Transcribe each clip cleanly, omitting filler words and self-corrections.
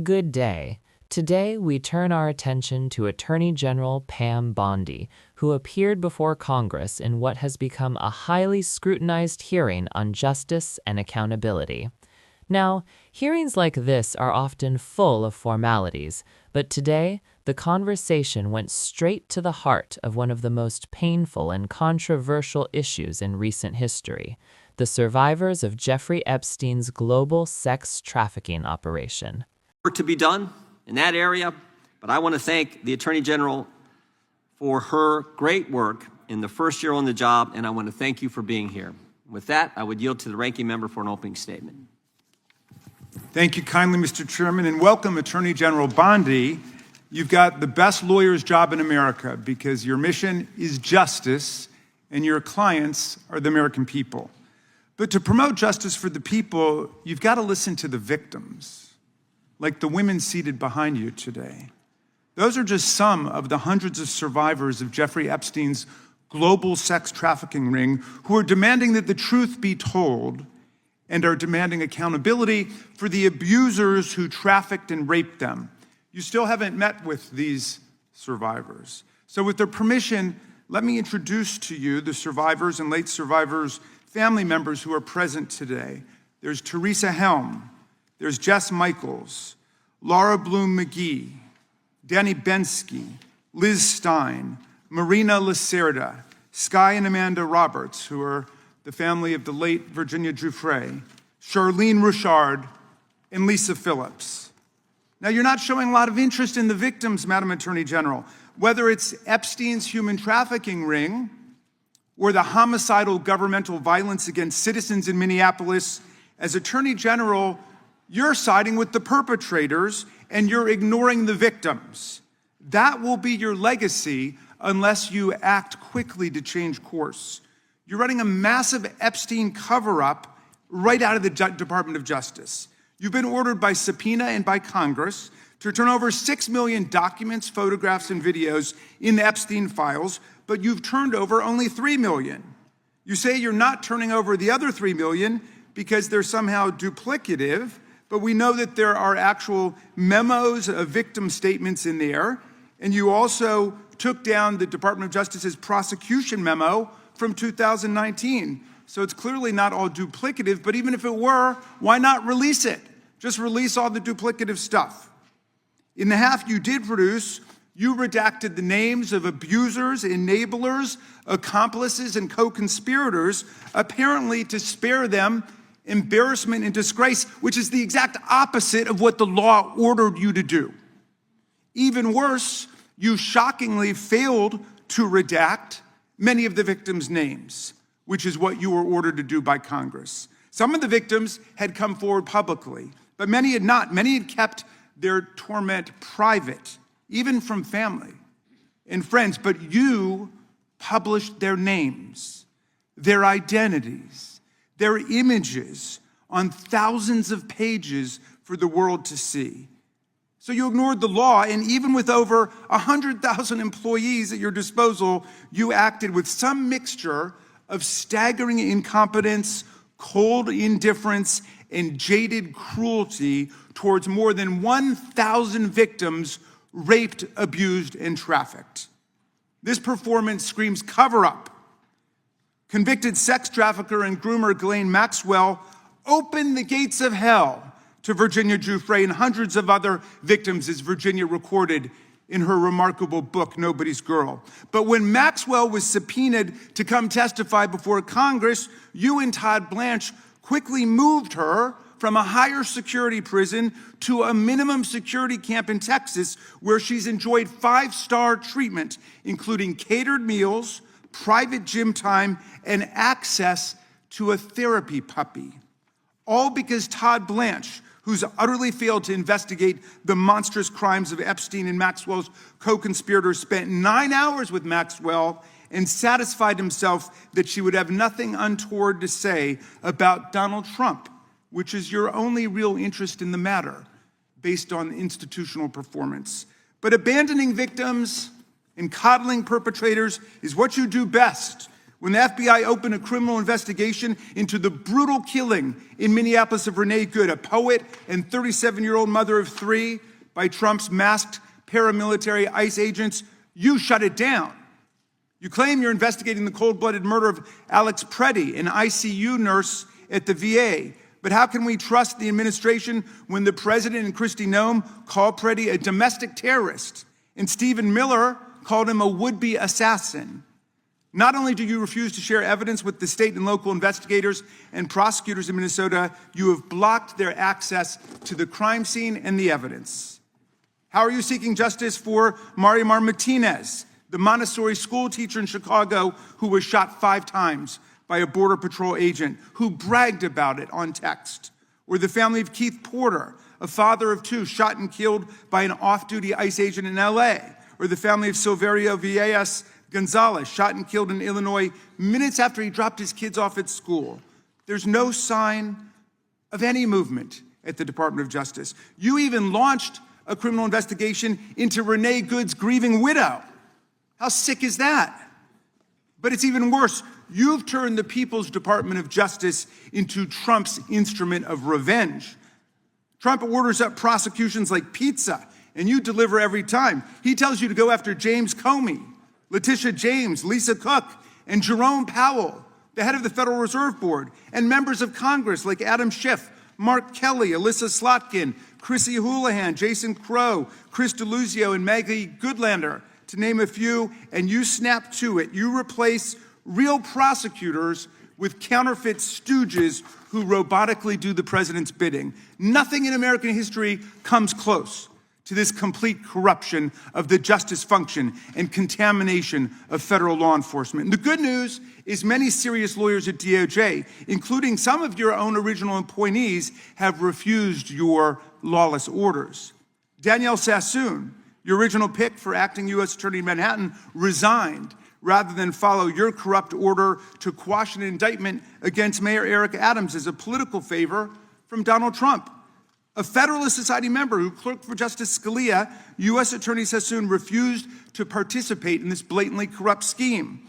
Good day. Today, we turn our attention to Attorney General Pam Bondi, who appeared before Congress in what has become a highly scrutinized hearing on justice and accountability. Now, hearings like this are often full of formalities, but today, the conversation went straight to the heart of one of the most painful and controversial issues in recent history: the survivors of Jeffrey Epstein's global sex trafficking operation. Work to be done in that area, but I want to thank the Attorney General for her great work in the first year on the job, and I want to thank you for being here. With that, I would yield to the ranking member for an opening statement. Thank you kindly, Mr. Chairman, and welcome, Attorney General Bondi. You've got the best lawyer's job in America because your mission is justice and your clients are the American people. But to promote justice for the people, you've got to listen to the victims, like the women seated behind you today. Those are just some of the hundreds of survivors of Jeffrey Epstein's global sex trafficking ring who are demanding that the truth be told and are demanding accountability for the abusers who trafficked and raped them. You still haven't met with these survivors. So with their permission, let me introduce to you the survivors and late survivors' family members who are present today. There's Teresa Helm, there's Jess Michaels, Laura Bloom McGee, Danny Bensky, Liz Stein, Marina Lacerda, Sky and Amanda Roberts, who are the family of the late Virginia Giuffre, Charlene Richard, and Lisa Phillips. Now, you're not showing a lot of interest in the victims, Madam Attorney General, whether it's Epstein's human trafficking ring or the homicidal governmental violence against citizens in Minneapolis. As Attorney General, you're siding with the perpetrators and you're ignoring the victims. That will be your legacy unless you act quickly to change course. You're running a massive Epstein cover-up right out of the Department of Justice. You've been ordered by subpoena and by Congress to turn over 6 million documents, photographs, and videos in the Epstein files, but you've turned over only 3 million. You say you're not turning over the other 3 million because they're somehow duplicative, but we know that there are actual memos of victim statements in there, and you also took down the Department of Justice's prosecution memo from 2019. So it's clearly not all duplicative, but even if it were, why not release it? Just release all the duplicative stuff. In the half you did produce, you redacted the names of abusers, enablers, accomplices, and co-conspirators, apparently to spare them embarrassment and disgrace, which is the exact opposite of what the law ordered you to do. Even worse, you shockingly failed to redact many of the victims' names, which is what you were ordered to do by Congress. Some of the victims had come forward publicly, but many had not. Many had kept their torment private, even from family and friends, but you published their names, their identities, their images on thousands of pages for the world to see. So you ignored the law, and even with over 100,000 employees at your disposal, you acted with some mixture of staggering incompetence, cold indifference, and jaded cruelty towards more than 1,000 victims raped, abused, and trafficked. This performance screams cover-up. Convicted sex trafficker and groomer Ghislaine Maxwell opened the gates of hell to Virginia Giuffre and hundreds of other victims, as Virginia recorded in her remarkable book, Nobody's Girl. But when Maxwell was subpoenaed to come testify before Congress, you and Todd Blanche quickly moved her from a higher security prison to a minimum security camp in Texas, where she's enjoyed 5-star treatment, including catered meals, private gym time, and access to a therapy puppy. All because Todd Blanche, who's utterly failed to investigate the monstrous crimes of Epstein and Maxwell's co-conspirators, spent 9 hours with Maxwell and satisfied himself that she would have nothing untoward to say about Donald Trump, which is your only real interest in the matter, based on institutional performance. But abandoning victims and coddling perpetrators is what you do best, When the FBI opened a criminal investigation into the brutal killing in Minneapolis of Renee Good, a poet and 37-year-old mother of 3, by Trump's masked paramilitary ICE agents, you shut it down. You claim you're investigating the cold-blooded murder of Alex Preddy, an ICU nurse at the VA. But how can we trust the administration when the president and Kristi Noem called Preddy a domestic terrorist and Stephen Miller called him a would-be assassin? Not only do you refuse to share evidence with the state and local investigators and prosecutors in Minnesota, you have blocked their access to the crime scene and the evidence. How are you seeking justice for Marimar Martinez, the Montessori school teacher in Chicago who was shot 5 times by a Border Patrol agent who bragged about it on text? Or the family of Keith Porter, a father of 2 shot and killed by an off-duty ICE agent in LA? Or the family of Silverio Villegas Gonzalez, shot and killed in Illinois minutes after he dropped his kids off at school? There's no sign of any movement at the Department of Justice. You even launched a criminal investigation into Renee Good's grieving widow. How sick is that? But it's even worse. You've turned the People's Department of Justice into Trump's instrument of revenge. Trump orders up prosecutions like pizza, and you deliver every time. He tells you to go after James Comey, Letitia James, Lisa Cook, and Jerome Powell, the head of the Federal Reserve Board, and members of Congress like Adam Schiff, Mark Kelly, Alyssa Slotkin, Chrissy Houlihan, Jason Crow, Chris DeLuzio, and Maggie Goodlander, to name a few, and you snap to it. You replace real prosecutors with counterfeit stooges who robotically do the president's bidding. Nothing in American history comes close to this complete corruption of the justice function and contamination of federal law enforcement. And the good news is many serious lawyers at DOJ, including some of your own original appointees, have refused your lawless orders. Danielle Sassoon, your original pick for acting U.S. Attorney in Manhattan, resigned rather than follow your corrupt order to quash an indictment against Mayor Eric Adams as a political favor from Donald Trump. A Federalist Society member who clerked for Justice Scalia, U.S. Attorney Sassoon refused to participate in this blatantly corrupt scheme.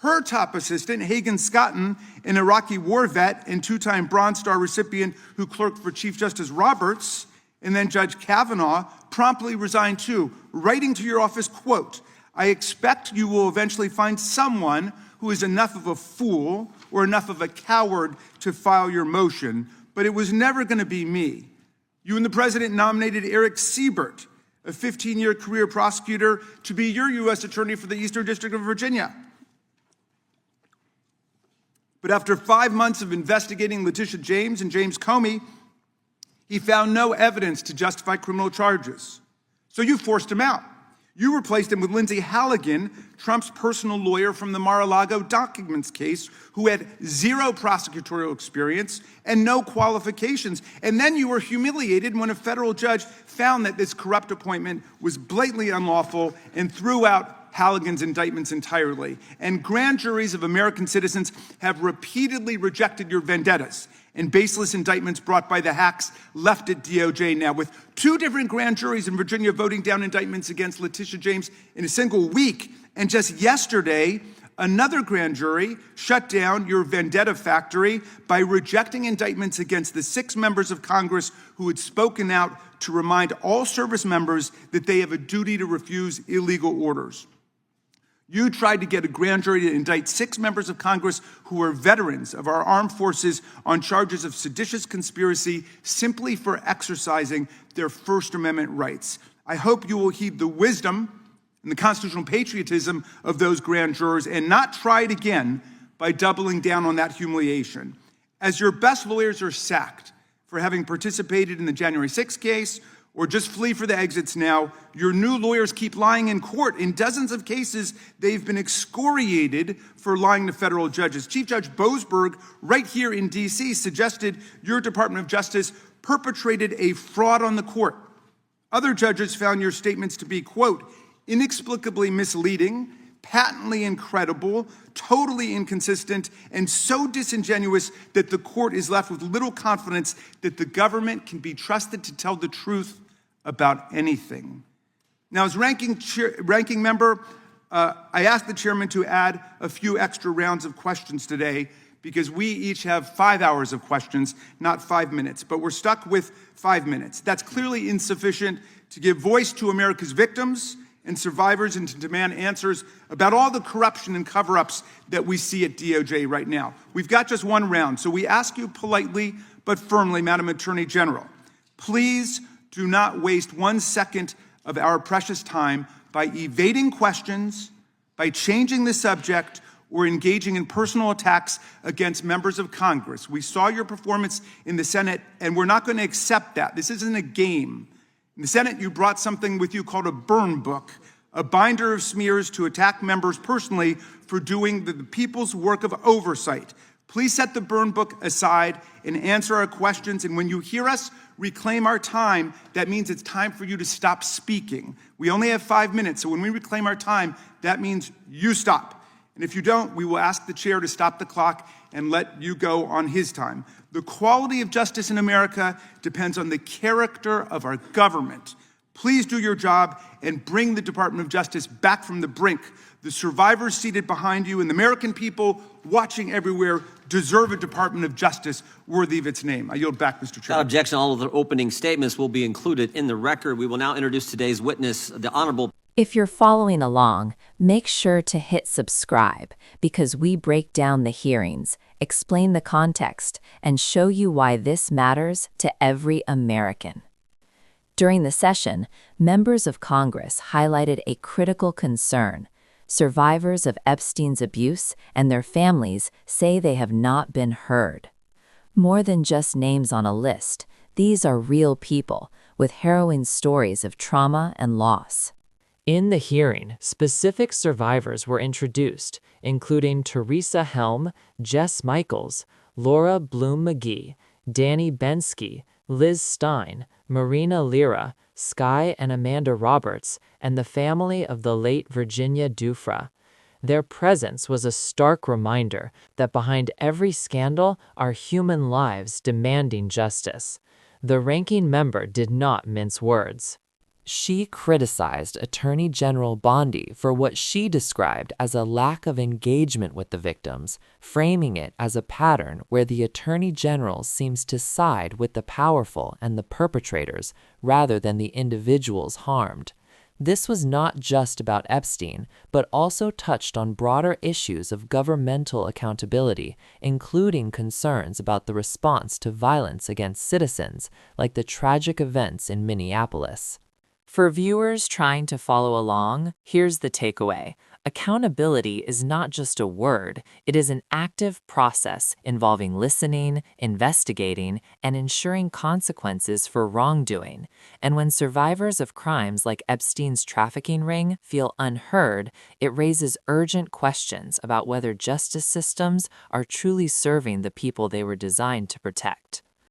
Her top assistant, Hagan Scotton, an Iraqi war vet and 2-time Bronze Star recipient who clerked for Chief Justice Roberts, and then Judge Kavanaugh, promptly resigned too, writing to your office, quote, "I expect you will eventually find someone who is enough of a fool or enough of a coward to file your motion, but it was never going to be me." You and the president nominated Eric Siebert, a 15-year career prosecutor, to be your U.S. attorney for the Eastern District of Virginia. But after 5 months of investigating Letitia James and James Comey, he found no evidence to justify criminal charges. So you forced him out. You replaced him with Lindsay Halligan, Trump's personal lawyer from the Mar-a-Lago documents case, who had 0 prosecutorial experience and no qualifications. And then you were humiliated when a federal judge found that this corrupt appointment was blatantly unlawful and threw out Halligan's indictments entirely. And grand juries of American citizens have repeatedly rejected your vendettas and baseless indictments brought by the hacks left at DOJ now, with 2 different grand juries in Virginia voting down indictments against Letitia James in a single week. And just yesterday, another grand jury shut down your vendetta factory by rejecting indictments against the 6 members of Congress who had spoken out to remind all service members that they have a duty to refuse illegal orders. You tried to get a grand jury to indict 6 members of Congress who were veterans of our armed forces on charges of seditious conspiracy simply for exercising their First Amendment rights. I hope you will heed the wisdom and the constitutional patriotism of those grand jurors and not try it again by doubling down on that humiliation. As your best lawyers are sacked for having participated in the January 6th case, or just flee for the exits now, your new lawyers keep lying in court. In dozens of cases, they've been excoriated for lying to federal judges. Chief Judge Boasberg, right here in D.C., suggested your Department of Justice perpetrated a fraud on the court. Other judges found your statements to be, quote, inexplicably misleading, patently incredible, totally inconsistent, and so disingenuous that the court is left with little confidence that the government can be trusted to tell the truth about anything. Now, as ranking member I asked the chairman to add a few extra rounds of questions today because we each have 5 hours of questions, not 5 minutes, but we're stuck with 5 minutes. That's clearly insufficient to give voice to America's victims and survivors and to demand answers about all the corruption and cover-ups that we see at DOJ right now. We've got just one round, so we ask you politely but firmly, Madam Attorney General, please do not waste 1 second of our precious time by evading questions, by changing the subject, or engaging in personal attacks against members of Congress. We saw your performance in the Senate, and we're not going to accept that. This isn't a game. In the Senate, you brought something with you called a burn book, a binder of smears to attack members personally for doing the people's work of oversight. Please set the burn book aside and answer our questions. And when you hear us reclaim our time, that means it's time for you to stop speaking. We only have 5 minutes, so when we reclaim our time, that means you stop. And if you don't, we will ask the chair to stop the clock and let you go on his time. The quality of justice in America depends on the character of our government. Please do your job and bring the Department of Justice back from the brink. The survivors seated behind you and the American people watching everywhere deserve a Department of Justice worthy of its name. I yield back, Mr. Chair. Without objection, all of the opening statements will be included in the record. We will now introduce today's witness, the Honorable. If you're following along, make sure to hit subscribe because we break down the hearings, explain the context, and show you why this matters to every American. During the session, members of Congress highlighted a critical concern. Survivors of Epstein's abuse and their families say they have not been heard. More than just names on a list, these are real people with harrowing stories of trauma and loss. In the hearing, specific survivors were introduced, including Teresa Helm, Jess Michaels, Laura Bloom-McGee, Danny Bensky, Liz Stein, Marina Lira, Sky and Amanda Roberts, and the family of the late Virginia Dufresne. Their presence was a stark reminder that behind every scandal are human lives demanding justice. The ranking member did not mince words. She criticized Attorney General Bondi for what she described as a lack of engagement with the victims, framing it as a pattern where the Attorney General seems to side with the powerful and the perpetrators rather than the individuals harmed. This was not just about Epstein, but also touched on broader issues of governmental accountability, including concerns about the response to violence against citizens, like the tragic events in Minneapolis. For viewers trying to follow along, here's the takeaway. Accountability is not just a word, it is an active process involving listening, investigating, and ensuring consequences for wrongdoing. And when survivors of crimes like Epstein's trafficking ring feel unheard, it raises urgent questions about whether justice systems are truly serving the people they were designed to protect.